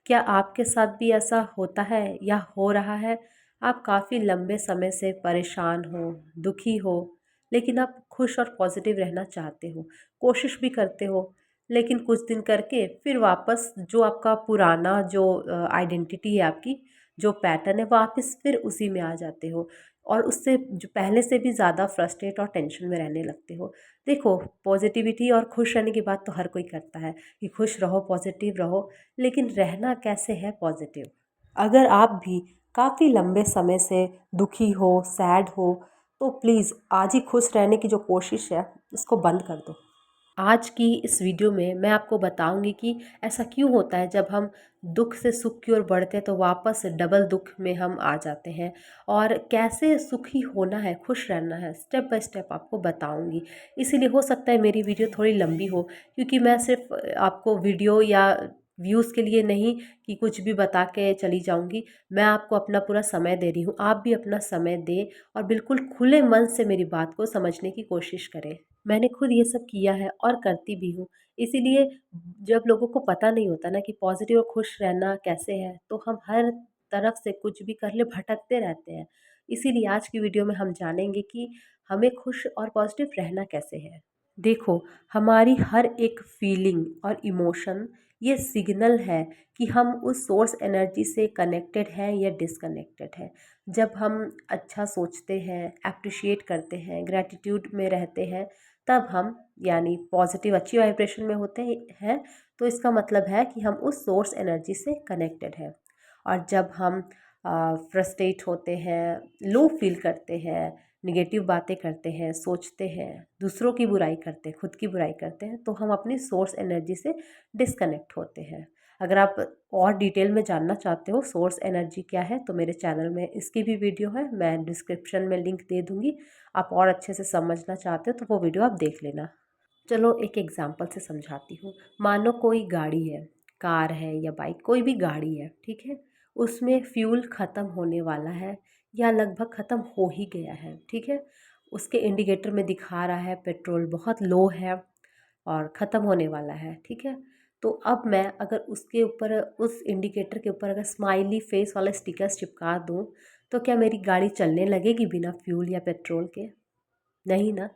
क्या आपके साथ भी ऐसा होता है या हो रहा है? आप काफ़ी लंबे समय से परेशान हो, दुखी हो, लेकिन आप खुश और पॉजिटिव रहना चाहते हो, कोशिश भी करते हो, लेकिन कुछ दिन करके फिर वापस जो आपका पुराना जो आइडेंटिटी है आपकी, जो पैटर्न है वापस फिर उसी में आ जाते हो और उससे जो पहले से भी ज़्यादा फ्रस्ट्रेट और टेंशन में रहने लगते हो। देखो, पॉजिटिविटी और खुश रहने की बात तो हर कोई करता है कि खुश रहो, पॉजिटिव रहो, लेकिन रहना कैसे है पॉजिटिव? अगर आप भी काफ़ी लंबे समय से दुखी हो, सैड हो, तो प्लीज़ आज ही खुश रहने की जो कोशिश है, उसको बंद कर दो। आज की इस वीडियो में मैं आपको बताऊंगी कि ऐसा क्यों होता है जब हम दुख से सुख की ओर बढ़ते हैं तो वापस डबल दुख में हम आ जाते हैं, और कैसे सुखी होना है, खुश रहना है, स्टेप बाय स्टेप आपको बताऊंगी। इसीलिए हो सकता है मेरी वीडियो थोड़ी लंबी हो, क्योंकि मैं सिर्फ आपको वीडियो या व्यूज़ के लिए नहीं कि कुछ भी बता के चली जाऊंगी। मैं आपको अपना पूरा समय दे रही हूँ, आप भी अपना समय दें और बिल्कुल खुले मन से मेरी बात को समझने की कोशिश करें। मैंने खुद ये सब किया है और करती भी हूँ। इसीलिए जब लोगों को पता नहीं होता ना कि पॉज़िटिव और खुश रहना कैसे है, तो हम हर तरफ से कुछ भी कर ले भटकते रहते हैं। इसीलिए आज की वीडियो में हम जानेंगे कि हमें खुश और पॉज़िटिव रहना कैसे है। देखो, हमारी हर एक फीलिंग और इमोशन ये सिग्नल है कि हम उस सोर्स एनर्जी से कनेक्टेड हैं या डिसकनेक्टेड हैं। जब हम अच्छा सोचते हैं, एप्रिशिएट करते हैं, ग्रैटिट्यूड में रहते हैं, तब हम यानी पॉजिटिव अच्छी वाइब्रेशन में होते हैं, तो इसका मतलब है कि हम उस सोर्स एनर्जी से कनेक्टेड हैं। और जब हम फ्रस्ट्रेट होते हैं, लो फील करते हैं, निगेटिव बातें करते हैं, सोचते हैं, दूसरों की बुराई करते हैं, खुद की बुराई करते हैं, तो हम अपनी सोर्स एनर्जी से डिस्कनेक्ट होते हैं। अगर आप और डिटेल में जानना चाहते हो सोर्स एनर्जी क्या है, तो मेरे चैनल में इसकी भी वीडियो है, मैं डिस्क्रिप्शन में लिंक दे दूँगी। आप और अच्छे से समझना चाहते हो तो वो वीडियो आप देख लेना। चलो एक एग्जांपल से समझाती हूँ। मानो कोई गाड़ी है, कार है या बाइक, कोई भी गाड़ी है, ठीक है? उसमें फ्यूल ख़त्म होने वाला है या लगभग ख़त्म हो ही गया है, ठीक है? उसके इंडिकेटर में दिखा रहा है पेट्रोल बहुत लो है और ख़त्म होने वाला है, ठीक है? तो अब मैं अगर उसके ऊपर, उस इंडिकेटर के ऊपर अगर स्माइली फेस वाला स्टिकर्स चिपका दूँ, तो क्या मेरी गाड़ी चलने लगेगी बिना फ्यूल या पेट्रोल के? नहीं ना।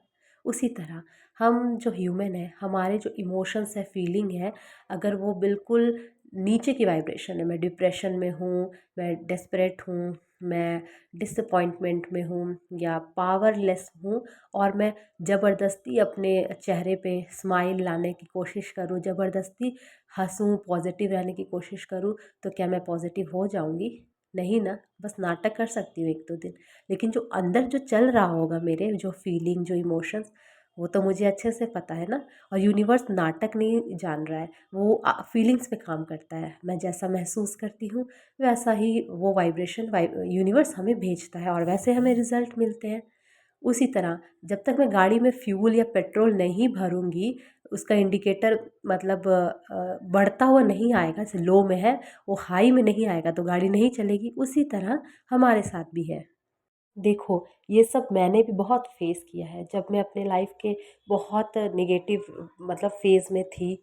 उसी तरह हम जो ह्यूमन है, हमारे जो इमोशंस है, फीलिंग है, अगर वो बिल्कुल नीचे की वाइब्रेशन है, मैं डिप्रेशन में हूँ, मैं डेस्परेट हूँ, मैं डिसअपॉइंटमेंट में हूँ या पावरलेस हूँ, और मैं ज़बरदस्ती अपने चेहरे पे स्माइल लाने की कोशिश करूँ, ज़बरदस्ती हंसूँ, पॉजिटिव रहने की कोशिश करूँ, तो क्या मैं पॉजिटिव हो जाऊँगी? नहीं ना। बस नाटक कर सकती हूँ 1-2 दिन। लेकिन जो अंदर जो चल रहा होगा, मेरे जो फीलिंग, जो इमोशंस, वो तो मुझे अच्छे से पता है ना। और यूनिवर्स नाटक नहीं जान रहा है, वो फीलिंग्स पे काम करता है। मैं जैसा महसूस करती हूँ वैसा ही वो वाइब्रेशन यूनिवर्स हमें भेजता है और वैसे हमें रिजल्ट मिलते हैं। उसी तरह जब तक मैं गाड़ी में फ्यूल या पेट्रोल नहीं भरूंगी, उसका इंडिकेटर मतलब बढ़ता हुआ नहीं आएगा, जैसे लो में है वो हाई में नहीं आएगा तो गाड़ी नहीं चलेगी। उसी तरह हमारे साथ भी है। देखो, ये सब मैंने भी बहुत फेस किया है। जब मैं अपने लाइफ के बहुत नेगेटिव मतलब फ़ेज़ में थी,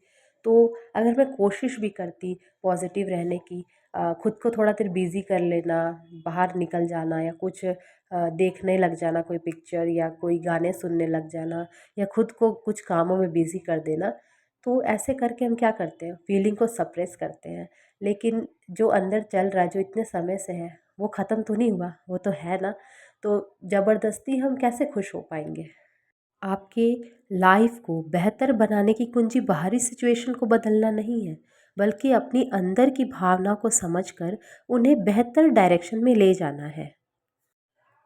तो अगर मैं कोशिश भी करती पॉज़िटिव रहने की, खुद को थोड़ा देर बिज़ी कर लेना, बाहर निकल जाना या कुछ देखने लग जाना, कोई पिक्चर या कोई गाने सुनने लग जाना या खुद को कुछ कामों में बिज़ी कर देना, तो ऐसे करके हम क्या करते हैं, फीलिंग को सप्रेस करते हैं। लेकिन जो अंदर चल रहा है, जो इतने समय से है, वो ख़त्म तो नहीं हुआ, वो तो है ना। तो ज़बरदस्ती हम कैसे खुश हो पाएँगे? आपके लाइफ को बेहतर बनाने की कुंजी बाहरी सिचुएशन को बदलना नहीं है, बल्कि अपनी अंदर की भावना को समझकर उन्हें बेहतर डायरेक्शन में ले जाना है।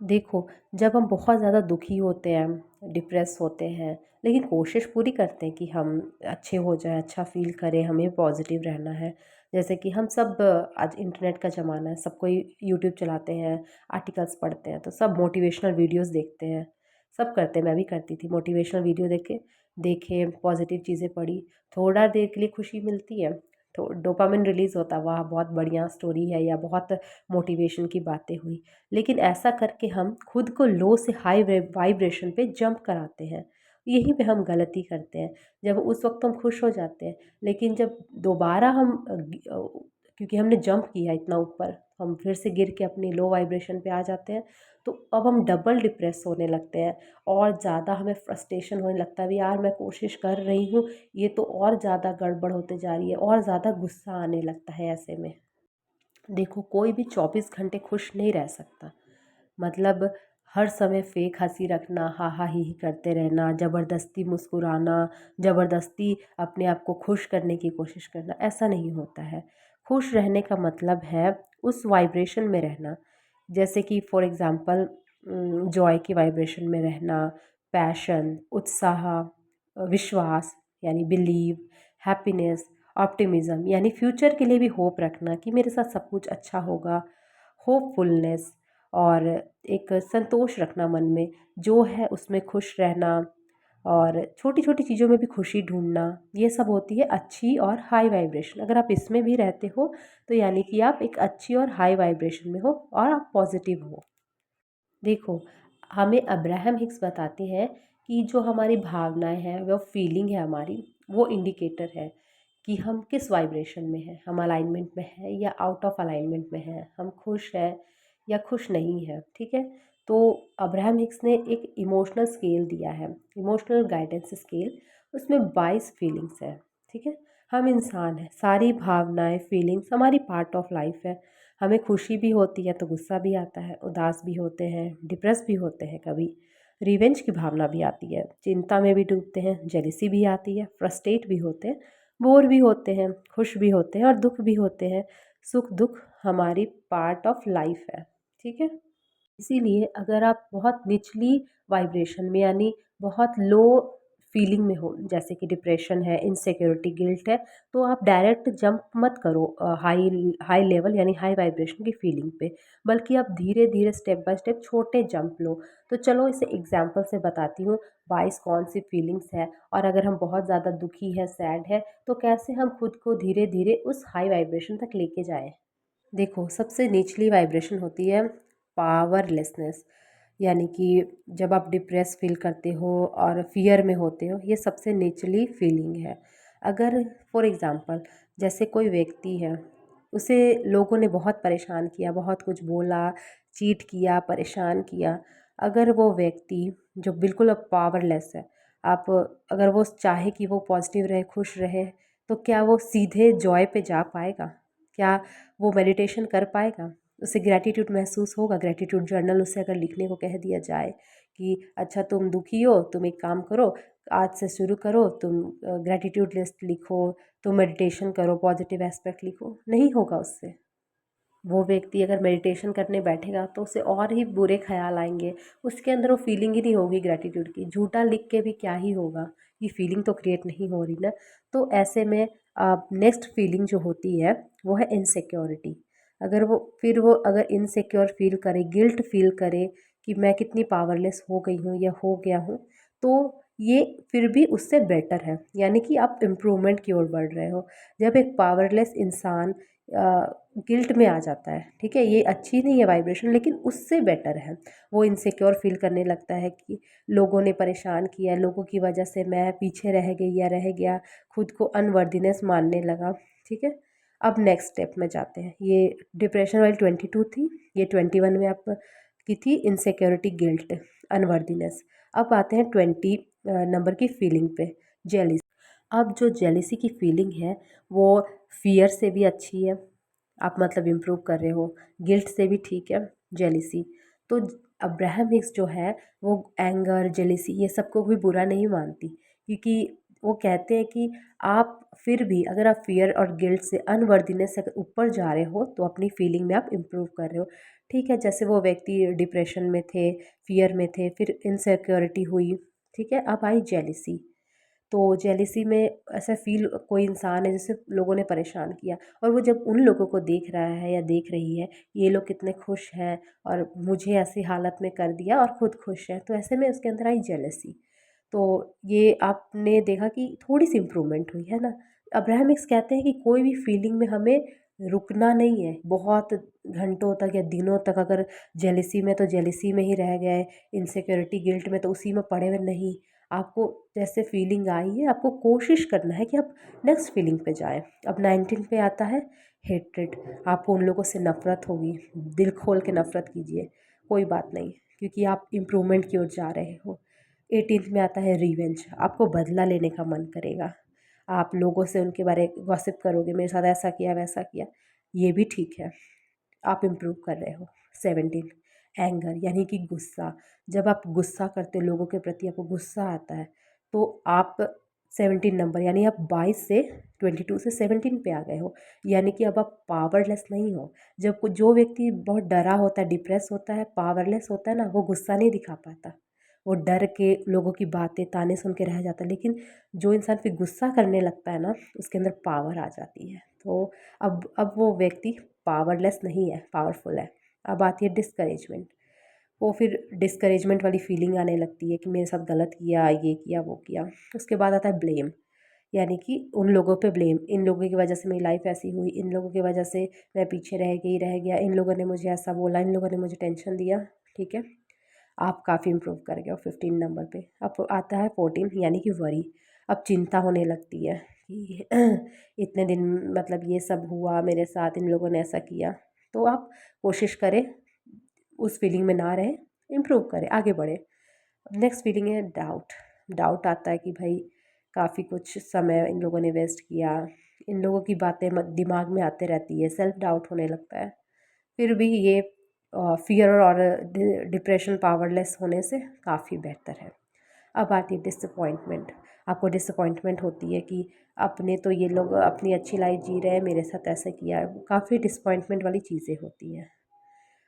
देखो, जब हम बहुत ज़्यादा दुखी होते हैं, डिप्रेस होते हैं, लेकिन कोशिश पूरी करते हैं कि हम अच्छे हो जाएँ, अच्छा फ़ील करें, हमें पॉज़िटिव रहना है। जैसे कि हम सब आज इंटरनेट का ज़माना है, सब कोई यूट्यूब चलाते हैं, आर्टिकल्स पढ़ते हैं, तो सब मोटिवेशनल वीडियोज़ देखते हैं, सब करते हैं, मैं भी करती थी। मोटिवेशनल वीडियो देखे, पॉज़िटिव चीज़ें पढ़ी, थोड़ा देर के लिए खुशी मिलती है, तो डोपामाइन रिलीज़ होता है, वाह! बहुत बढ़िया स्टोरी है या बहुत मोटिवेशन की बातें हुई। लेकिन ऐसा करके हम खुद को लो से हाई वाइब्रेशन पे जंप कराते हैं। यहीं पे हम गलती करते हैं। जब उस वक्त हम खुश हो जाते हैं, लेकिन जब दोबारा हम क्योंकि हमने जंप किया इतना ऊपर, हम फिर से गिर के अपनी लो वाइब्रेशन पे आ जाते हैं। तो अब हम डबल डिप्रेस होने लगते हैं और ज़्यादा हमें फ्रस्ट्रेशन होने लगता है, भी यार मैं कोशिश कर रही हूँ, ये तो और ज़्यादा गड़बड़ होते जा रही है, और ज़्यादा गुस्सा आने लगता है ऐसे में। देखो, कोई भी 24 घंटे खुश नहीं रह सकता। मतलब हर समय फेक हंसी रखना, हा हा ही करते रहना, ज़बरदस्ती मुस्कुराना, ज़बरदस्ती अपने आप को खुश करने की कोशिश करना, ऐसा नहीं होता है। खुश रहने का मतलब है उस वाइब्रेशन में रहना। जैसे कि फॉर एग्ज़ाम्पल जॉय की वाइब्रेशन में रहना, पैशन, उत्साह, विश्वास यानी बिलीव, हैप्पीनेस, ऑप्टिमिज़्म यानी फ्यूचर के लिए भी होप रखना कि मेरे साथ सब कुछ अच्छा होगा, होपफुलनेस, और एक संतोष रखना मन में, जो है उसमें खुश रहना, और छोटी छोटी चीज़ों में भी खुशी ढूंढना, ये सब होती है अच्छी और हाई वाइब्रेशन। अगर आप इसमें भी रहते हो तो यानी कि आप एक अच्छी और हाई वाइब्रेशन में हो और आप पॉजिटिव हो। देखो, हमें अब्राहम हिक्स बताते हैं कि जो हमारी भावनाएं हैं, वो फीलिंग है हमारी, वो इंडिकेटर है कि हम किस वाइब्रेशन में हैं, हम अलाइनमेंट में है या आउट ऑफ अलाइनमेंट में है, हम खुश हैं या खुश नहीं है। ठीक है। तो अब्राहम हिक्स ने एक इमोशनल स्केल दिया है, इमोशनल गाइडेंस स्केल। उसमें 22 फीलिंग्स है। ठीक है। हम इंसान हैं, सारी भावनाएं फीलिंग्स हमारी पार्ट ऑफ लाइफ है। हमें खुशी भी होती है तो गुस्सा भी आता है, उदास भी होते हैं, डिप्रेस भी होते हैं, कभी रिवेंज की भावना भी आती है, चिंता में भी डूबते हैं, जेलिसी भी आती है, फ्रस्ट्रेट भी होते हैं, बोर भी होते हैं, खुश भी होते हैं और दुख भी होते हैं। सुख दुख हमारी पार्ट ऑफ लाइफ है। ठीक है। इसीलिए अगर आप बहुत निचली वाइब्रेशन में यानी बहुत लो फीलिंग में हो, जैसे कि डिप्रेशन है, इनसिक्योरिटी, गिल्ट है, तो आप डायरेक्ट जंप मत करो हाई हाई लेवल यानी हाई वाइब्रेशन की फीलिंग पे, बल्कि आप धीरे धीरे स्टेप बाय स्टेप छोटे जंप लो। तो चलो इसे एग्जांपल से बताती हूँ, 22 कौन सी फीलिंग्स है, और अगर हम बहुत ज़्यादा दुखी है, सैड है, तो कैसे हम खुद को धीरे धीरे उस हाई वाइब्रेशन तक लेके जाएं। देखो, सबसे निचली वाइब्रेशन होती है पावरलेसनेस, यानी कि जब आप डिप्रेस फील करते हो और फियर में होते हो, ये सबसे निचली फीलिंग है। अगर फॉर एग्ज़ाम्पल जैसे कोई व्यक्ति है, उसे लोगों ने बहुत परेशान किया, बहुत कुछ बोला, चीट किया, परेशान किया, अगर वो व्यक्ति जो बिल्कुल अब पावरलेस है, आप अगर वो चाहे कि वो पॉजिटिव रहे, खुश रहे, तो क्या वो सीधे जॉय पे जा पाएगा? क्या वो मेडिटेशन कर पाएगा? उसे ग्रैटिट्यूड महसूस होगा? ग्रैटिट्यूड जर्नल उसे अगर लिखने को कह दिया जाए कि अच्छा तुम दुखी हो, तुम एक काम करो, आज से शुरू करो, तुम ग्रैटिट्यूड लिस्ट लिखो, तुम मेडिटेशन करो, पॉजिटिव एस्पेक्ट लिखो, नहीं होगा उससे। वो व्यक्ति अगर मेडिटेशन करने बैठेगा तो उसे और ही बुरे ख्याल आएंगे, उसके अंदर वो फीलिंग ही नहीं होगी ग्रैटिट्यूड की। झूठा लिख के भी क्या ही होगा, ये फीलिंग तो क्रिएट नहीं हो रही ना। तो ऐसे में नेक्स्ट फीलिंग जो होती है वो है इनसिक्योरिटी। अगर इनसिक्योर फील करे, गिल्ट फील करे कि मैं कितनी पावरलेस हो गई हूँ या हो गया हूँ, तो ये फिर भी उससे बेटर है, यानी कि आप इम्प्रूवमेंट की ओर बढ़ रहे हो। जब एक पावरलेस इंसान गिल्ट में आ जाता है, ठीक है, ये अच्छी नहीं है वाइब्रेशन, लेकिन उससे बेटर है। वो इनसिक्योर फील करने लगता है कि लोगों ने परेशान किया, लोगों की वजह से मैं पीछे रह गई या रह गया, खुद को अनवर्दीनेस मानने लगा। ठीक है। अब नेक्स्ट स्टेप में जाते हैं। ये डिप्रेशन वाली 22 थी, ये 21 में आप की थी इनसिक्योरिटी, गिल्ट, अनवर्दीनेस। अब आते हैं 20 नंबर की फीलिंग पे, जेलिस। अब जो जेलिसी की फीलिंग है वो फियर से भी अच्छी है, आप मतलब इम्प्रूव कर रहे हो, गिल्ट से भी ठीक है जेलिसी। तो अब्राहम हिक्स जो है वो एंगर, जेलिसी ये सबको भी बुरा नहीं मानती, क्योंकि वो कहते हैं कि आप फिर भी अगर आप फियर और गिल्ट से, अनवर्दीनेस से अगर ऊपर जा रहे हो तो अपनी फीलिंग में आप इम्प्रूव कर रहे हो। ठीक है। जैसे वो व्यक्ति डिप्रेशन में थे, फियर में थे, फिर इनसिक्योरिटी हुई, ठीक है, अब आई जेलिसी। तो जेलिसी में ऐसा फील, कोई इंसान है जिसे लोगों ने परेशान किया, और वो जब उन लोगों को देख रहा है या देख रही है, ये लोग कितने खुश हैं और मुझे ऐसी हालत में कर दिया, और खुद खुश है, तो ऐसे में उसके अंदर आई जेलसी। तो ये आपने देखा कि थोड़ी सी इम्प्रूवमेंट हुई है ना। अब्राहम हिक्स कहते हैं कि कोई भी फीलिंग में हमें रुकना नहीं है बहुत घंटों तक या दिनों तक। अगर जेलिसी में तो जेलिसी में ही रह गए, इनसिक्योरिटी, गिल्ट में तो उसी में पड़े हुए नहीं। आपको जैसे फीलिंग आई है, आपको कोशिश करना है कि आप नेक्स्ट फीलिंग पे जाएं। अब 19 पे आता है हेट्रेड, आपको उन लोगों से नफ़रत होगी, दिल खोल के नफ़रत कीजिए, कोई बात नहीं, क्योंकि आप इम्प्रूवमेंट की ओर जा रहे हो। 18th में आता है रिवेंज, आपको बदला लेने का मन करेगा। आप लोगों से उनके बारे गॉसिप करोगे, मेरे साथ ऐसा किया वैसा किया, ये भी ठीक है, आप इम्प्रूव कर रहे हो। 17 एंगर यानी कि गुस्सा, जब आप गुस्सा करते हो लोगों के प्रति, आपको गुस्सा आता है, तो आप 17 नंबर यानी आप 22 से 22 से 17 पे आ गए हो, यानी कि अब आप पावरलेस नहीं हो। जब जो व्यक्ति बहुत डरा होता है, डिप्रेस होता है, पावरलेस होता है ना, वो गुस्सा नहीं दिखा पाता, वो डर के लोगों की बातें ताने सुन के रह जाता है। लेकिन जो इंसान फिर गुस्सा करने लगता है ना, उसके अंदर पावर आ जाती है। तो अब वो व्यक्ति पावरलेस नहीं है, पावरफुल है। अब आती है डिस्करेजमेंट, वो फिर डिस्करेजमेंट वाली फीलिंग आने लगती है कि मेरे साथ गलत किया, ये किया, वो किया। उसके बाद आता है ब्लेम, यानी कि उन लोगों पे ब्लेम, इन लोगों की वजह से मेरी लाइफ ऐसी हुई, इन लोगों की वजह से मैं पीछे रह गया, इन लोगों ने मुझे ऐसा बोला, इन लोगों ने मुझे टेंशन दिया। ठीक है, आप काफ़ी इम्प्रूव कर गए हो 15 नंबर पे। अब आता है 14 यानी कि वरी, अब चिंता होने लगती है कि इतने दिन मतलब ये सब हुआ मेरे साथ, इन लोगों ने ऐसा किया। तो आप कोशिश करें उस फीलिंग में ना रहें, इम्प्रूव करें, आगे बढ़ें। नेक्स्ट फीलिंग है डाउट। डाउट आता है कि भाई काफ़ी कुछ समय इन लोगों ने वेस्ट किया, इन लोगों की बातें दिमाग में आते रहती है, सेल्फ डाउट होने लगता है। फिर भी ये फियर और डिप्रेशन पावरलेस होने से काफ़ी बेहतर है। अब आती है डिसअपॉइंटमेंट, आपको डिसअपॉइंटमेंट होती है कि अपने तो ये लोग अपनी अच्छी लाइफ जी रहे हैं, मेरे साथ ऐसे किया, काफ़ी डिसअपॉइंटमेंट वाली चीज़ें होती हैं।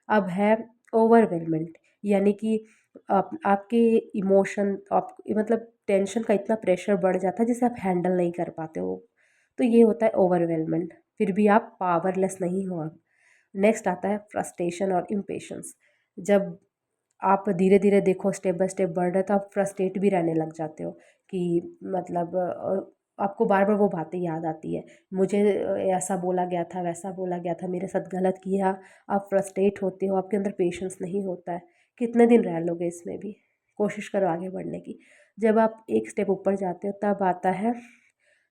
अब है ओवरवेलमेंट, यानी कि आपके इमोशन, आप मतलब टेंशन का इतना प्रेशर बढ़ जाता है जिसे आप हैंडल नहीं कर पाते हो, तो ये होता है ओवरवेलमेंट। फिर भी आप पावरलेस नहीं हो अब। नेक्स्ट आता है फ्रस्ट्रेशन और इम्पेशंस, जब आप धीरे धीरे देखो स्टेप बाय स्टेप बढ़ रहे हो, तो आप फ्रस्ट्रेट भी रहने लग जाते हो कि मतलब आपको बार बार वो बातें याद आती है, मुझे ऐसा बोला गया था, वैसा बोला गया था, मेरे साथ गलत किया। आप फ्रस्ट्रेट होते हो, आपके अंदर पेशेंस नहीं होता है। कितने दिन रह लोगे इसमें भी, कोशिश करो आगे बढ़ने की। जब आप एक स्टेप ऊपर जाते हो तब आता है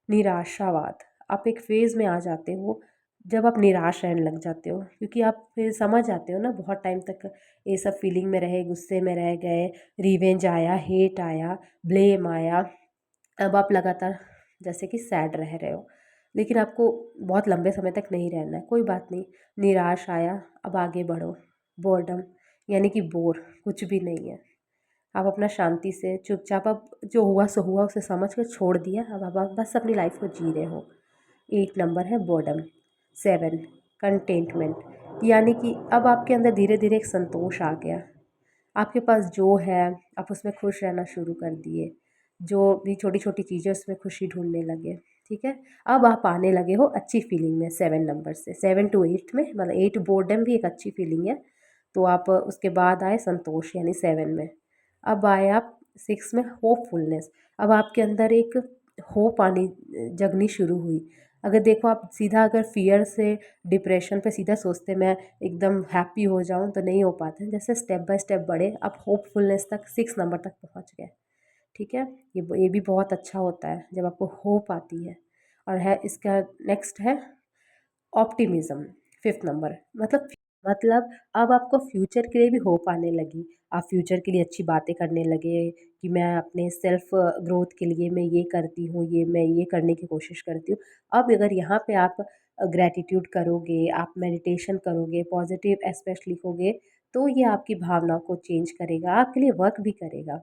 निराशावाद, आप एक फेज़ में आ जाते हो जब आप निराश रहने लग जाते हो, क्योंकि आप फिर समझ जाते हो ना, बहुत टाइम तक ये सब फीलिंग में रहे, गुस्से में रह गए, रिवेंज आया, हेट आया, ब्लेम आया। अब आप लगातार जैसे कि सैड रह रहे हो, लेकिन आपको बहुत लंबे समय तक नहीं रहना है, कोई बात नहीं। निराश आया, अब आगे बढ़ो। बोर्डम यानी कि बोर, कुछ भी नहीं है, आप अपना शांति से चुपचाप, अब जो हुआ सो हुआ, उसे समझ के छोड़ दिया, अब आप बस अपनी लाइफ को जी रहे हो। 8 नंबर है बोर्डम। 7 कंटेंटमेंट, यानी कि अब आपके अंदर धीरे धीरे एक संतोष आ गया, आपके पास जो है आप उसमें खुश रहना शुरू कर दिए, जो भी छोटी छोटी चीज़ें उसमें खुशी ढूंढने लगे। ठीक है, अब आप आने लगे हो अच्छी फीलिंग में 7 नंबर से। 7 to 8 में, मतलब 8 बोर्डम भी एक अच्छी फीलिंग है, तो आप उसके बाद आए संतोष यानी 7 में। अब आए आप 6 में होपफुलनेस, अब आपके अंदर एक होप आनी जगनी शुरू हुई। अगर देखो आप सीधा अगर फियर से डिप्रेशन पे सीधा सोचते मैं एकदम हैप्पी हो जाऊं, तो नहीं हो पाता है। जैसे स्टेप बाय स्टेप बढ़े, आप होपफुलनेस तक 6 नंबर तक पहुंच गए। ठीक है, ये भी बहुत अच्छा होता है जब आपको होप आती है। और है इसका नेक्स्ट है ऑप्टिमिज्म, 5th नंबर, मतलब अब आपको फ्यूचर के लिए भी होप आने लगी। आप फ्यूचर के लिए अच्छी बातें करने लगे कि मैं अपने सेल्फ ग्रोथ के लिए मैं ये करती हूँ, ये मैं ये करने की कोशिश करती हूँ। अब अगर यहाँ पे आप ग्रैटिट्यूड करोगे, आप मेडिटेशन करोगे, पॉजिटिव एस्पेक्ट लिखोगे, तो ये आपकी भावनाओं को चेंज करेगा, आपके लिए वर्क भी करेगा।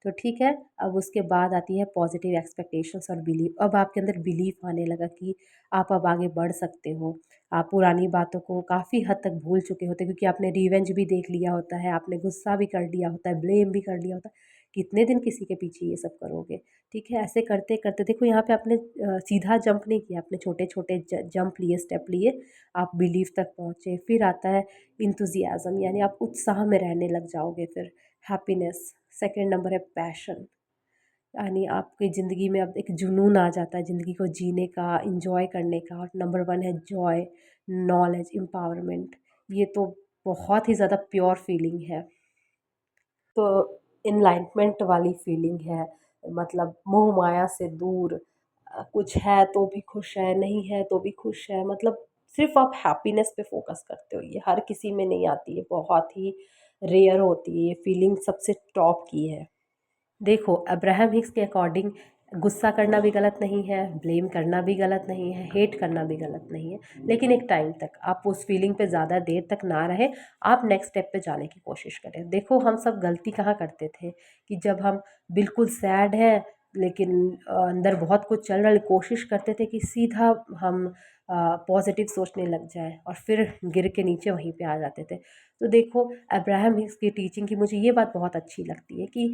तो ठीक है, अब उसके बाद आती है पॉजिटिव एक्सपेक्टेशंस और बिलीव। अब आपके अंदर बिलीव आने लगा कि आप अब आगे बढ़ सकते हो। आप पुरानी बातों को काफ़ी हद तक भूल चुके होते हैं, क्योंकि आपने रिवेंज भी देख लिया होता है, आपने गुस्सा भी कर लिया होता है, ब्लेम भी कर लिया होता है। कितने दिन किसी के पीछे ये सब करोगे? ठीक है, ऐसे करते करते देखो यहाँ पे आपने सीधा जंप नहीं किया, आपने छोटे छोटे जंप लिए, स्टेप लिए, आप बिलीव तक पहुँचे। फिर आता है इंथुजियाज़म, यानी आप उत्साह में रहने लग जाओगे। फिर हैप्पीनेस, सेकंड नंबर है पैशन, यानी आपकी ज़िंदगी में अब एक जुनून आ जाता है ज़िंदगी को जीने का, एंजॉय करने का। और नंबर 1 है जॉय, नॉलेज, एम्पावरमेंट, ये तो बहुत ही ज़्यादा प्योर फीलिंग है। तो इनलाइटमेंट वाली फीलिंग है, मतलब मोह माया से दूर, कुछ है तो भी खुश है, नहीं है तो भी खुश है, मतलब सिर्फ आप हैप्पीनेस पे फोकस करते हो, ये हर किसी में नहीं आती है, बहुत ही रेयर होती है, ये फीलिंग सबसे टॉप की है। देखो, अब्राहम हिक्स के अकॉर्डिंग गुस्सा करना भी गलत नहीं है, ब्लेम करना भी गलत नहीं है, हेट करना भी गलत नहीं है, लेकिन एक टाइम तक आप उस फीलिंग पे ज़्यादा देर तक ना रहे, आप नेक्स्ट स्टेप पे जाने की कोशिश करें। देखो, हम सब गलती कहाँ करते थे कि जब हम बिल्कुल सैड हैं लेकिन अंदर बहुत कुछ चल रहा है, कोशिश करते थे कि सीधा हम पॉजिटिव सोचने लग जाएं और फिर गिर के नीचे वहीं पे आ जाते थे। तो देखो, अब्राहम हिक्स की टीचिंग की मुझे ये बात बहुत अच्छी लगती है कि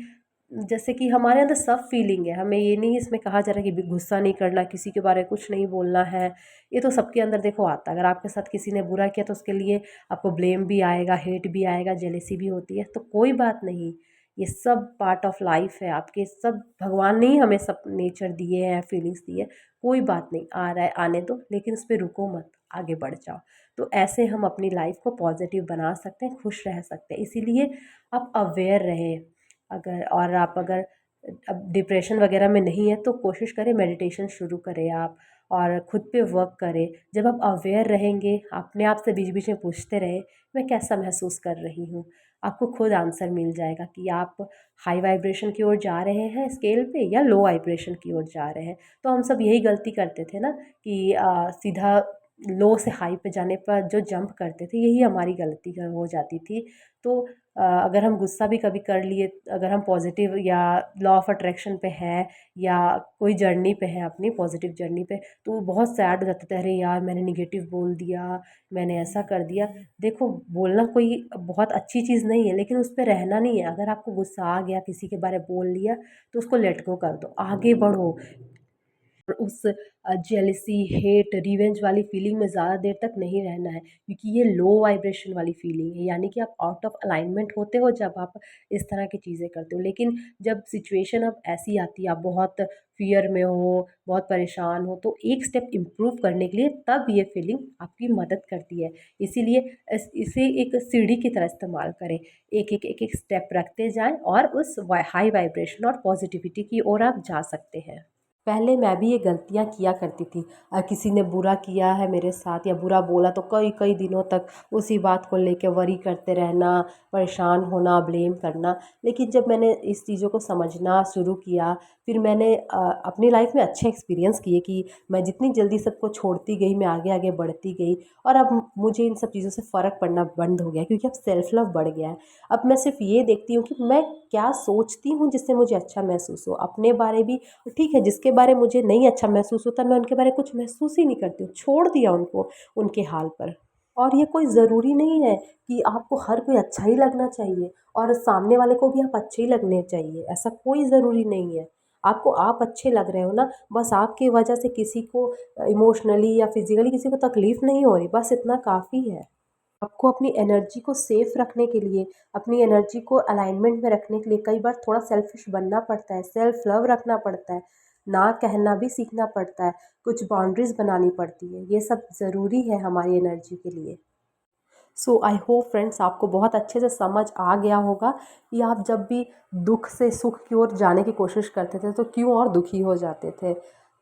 जैसे कि हमारे अंदर सब फीलिंग है, हमें ये नहीं इसमें कहा जा रहा है कि गुस्सा नहीं करना, किसी के बारे में कुछ नहीं बोलना है। ये तो सबके अंदर देखो आता है, अगर आपके साथ किसी ने बुरा किया तो उसके लिए आपको ब्लेम भी आएगा, हेट भी आएगा, जेलेसी भी होती है, तो कोई बात नहीं, ये सब पार्ट ऑफ लाइफ है आपके, सब भगवान ने ही हमें सब नेचर दिए हैं, फीलिंग्स दिए, कोई बात नहीं, आ रहा है आने दो, लेकिन उस पर रुको मत, आगे बढ़ जाओ। तो ऐसे हम अपनी लाइफ को पॉजिटिव बना सकते हैं, खुश रह सकते हैं। इसीलिए आप अवेयर रहें। अगर अब डिप्रेशन वगैरह में नहीं है तो कोशिश करें मेडिटेशन शुरू करें आप, और खुद पे वर्क करें। जब आप अवेयर रहेंगे, अपने आप से बीच बीच में पूछते रहें, मैं कैसा महसूस कर रही हूँ, आपको खुद आंसर मिल जाएगा कि आप हाई वाइब्रेशन की ओर जा रहे हैं स्केल पे या लो वाइब्रेशन की ओर जा रहे हैं। तो हम सब यही गलती करते थे ना कि सीधा लो से हाई पे जाने पर जो जंप करते थे, यही हमारी गलती हो जाती थी। तो अगर हम गुस्सा भी कभी कर लिए, अगर हम पॉजिटिव या लॉ ऑफ अट्रैक्शन पे हैं या कोई जर्नी पे हैं अपनी पॉजिटिव जर्नी पे, तो वो बहुत सैड हो जाते थे, अरे यार मैंने निगेटिव बोल दिया, मैंने ऐसा कर दिया। देखो, बोलना कोई बहुत अच्छी चीज़ नहीं है, लेकिन उस पे रहना नहीं है। अगर आपको गुस्सा आ गया, किसी के बारे में बोल लिया, तो उसको लेट गो कर दो, आगे बढ़ो। और उस जेलसी, हेट, रिवेंज वाली फीलिंग में ज़्यादा देर तक नहीं रहना है, क्योंकि ये लो वाइब्रेशन वाली फीलिंग है, यानी कि आप आउट ऑफ अलाइनमेंट होते हो जब आप इस तरह की चीज़ें करते हो। लेकिन जब सिचुएशन अब ऐसी आती है, आप बहुत फियर में हो, बहुत परेशान हो, तो एक स्टेप इम्प्रूव करने के लिए तब ये फीलिंग आपकी मदद करती है। इसीलिए इसे एक सीढ़ी की तरह इस्तेमाल करें, एक स्टेप रखते जाएं और उस हाई वाइब्रेशन और पॉजिटिविटी की ओर आप जा सकते हैं। पहले मैं भी ये गलतियाँ किया करती थी। किसी ने बुरा किया है मेरे साथ या बुरा बोला तो कई कई दिनों तक उसी बात को लेके वरी करते रहना, परेशान होना, ब्लेम करना। लेकिन जब मैंने इस चीज़ों को समझना शुरू किया, फिर मैंने अपनी लाइफ में अच्छे एक्सपीरियंस किए कि मैं जितनी जल्दी सबको छोड़ती गई, मैं आगे आगे बढ़ती गई, और अब मुझे इन सब चीज़ों से फ़र्क पड़ना बंद हो गया, क्योंकि अब सेल्फ लव बढ़ गया है। अब मैं सिर्फ ये देखती हूँ कि मैं क्या सोचती हूँ जिससे मुझे अच्छा महसूस हो, अपने बारे भी। ठीक है, जिसके बारे में मुझे नहीं अच्छा महसूस होता, मैं उनके बारे में कुछ महसूस ही नहीं करती हूँ, छोड़ दिया उनको उनके हाल पर। और ये कोई ज़रूरी नहीं है कि आपको हर कोई अच्छा ही लगना चाहिए और सामने वाले को भी आप अच्छे ही लगने चाहिए, ऐसा कोई ज़रूरी नहीं है। आपको आप अच्छे लग रहे हो ना, बस आपकी वजह से किसी को इमोशनली या फिजिकली किसी को तकलीफ़ नहीं हो रही, बस इतना काफ़ी है। आपको अपनी एनर्जी को सेफ रखने के लिए, अपनी एनर्जी को अलाइनमेंट में रखने के लिए कई बार थोड़ा सेल्फिश बनना पड़ता है, सेल्फ लव रखना पड़ता है, ना कहना भी सीखना पड़ता है, कुछ बाउंड्रीज़ बनानी पड़ती है। ये सब ज़रूरी है हमारी एनर्जी के लिए। सो आई होप फ्रेंड्स, आपको बहुत अच्छे से समझ आ गया होगा कि आप जब भी दुख से सुख की ओर जाने की कोशिश करते थे तो क्यों और दुखी हो जाते थे।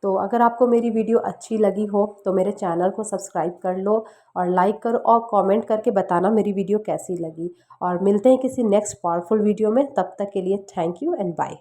तो अगर आपको मेरी वीडियो अच्छी लगी हो तो मेरे चैनल को सब्सक्राइब कर लो और लाइक करो और कमेंट करके बताना मेरी वीडियो कैसी लगी। और मिलते हैं किसी नेक्स्ट पावरफुल वीडियो में, तब तक के लिए थैंक यू एंड बाय।